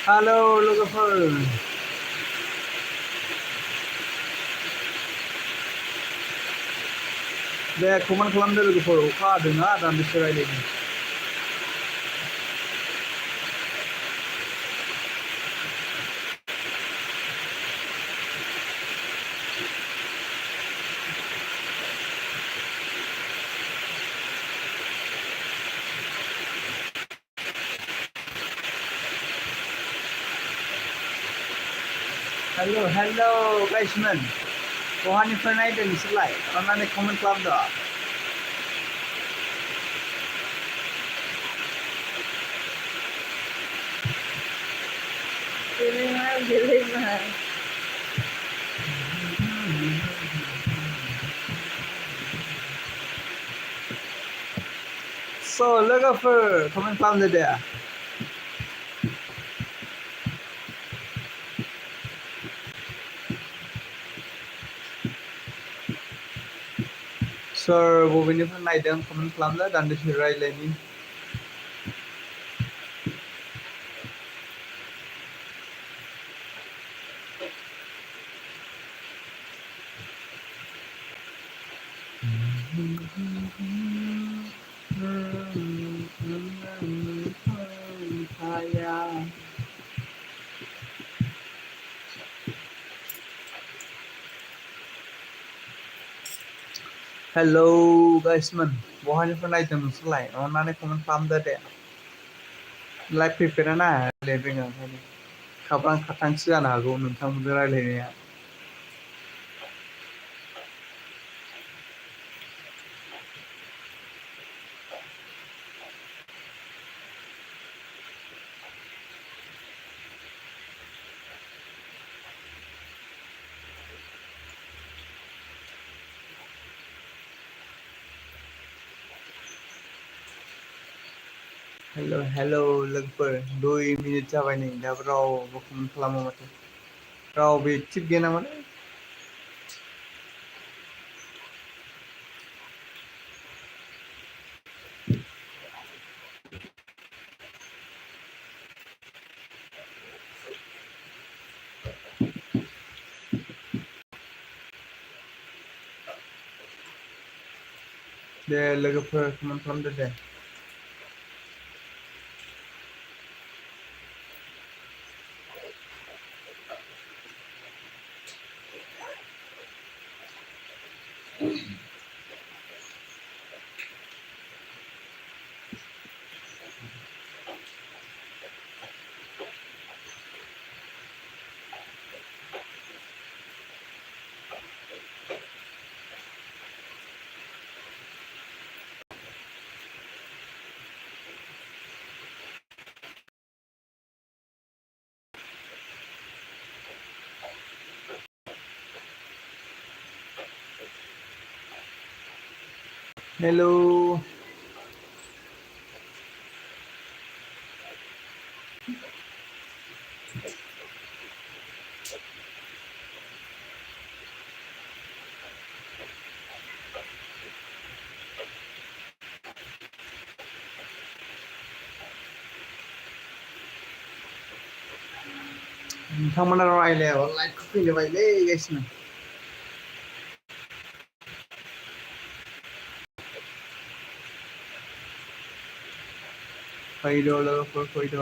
Hello लोगोफोर दे comment खालामदो लोगोफोर अखा हादोंना दान्दिसे रायलायनि हेलौ गाइसमोन बहानिफ्राय नायदों नोंसोरलाय अन्नानै कमेन्ट खालामदो Dilema. So लोगोफोर कमेन्ट खालामदो दे सोर बबेनिफ्राय नायदों कमेन्ट खालामदो दान्दिसे रायलायनि हेलौ गाइसमोन बहानिफ्राय नायदों नोंसोरलाय अन्नानै कमेन्ट खालामदो दे लाइभ फैफेरा ना रायलायनो रोङा ओंखायनो खाब्रां खाथांसो जानो हागौ नोंथांमोनजों रायलायनाया हेलौ लोगोफोर 2 मिनिट जाबाय नै दाबो रावबो कमेन्ट खालामा माथो रावबो एक्टिभ गैया नामालै दे लोगोफोर कमेन्ट खालामदो दे हेलौ नोंथांमोना रायलायाबा लाइभखौ फैनो बायोलै गाइसमोन फैद' लोगोफोर फैद'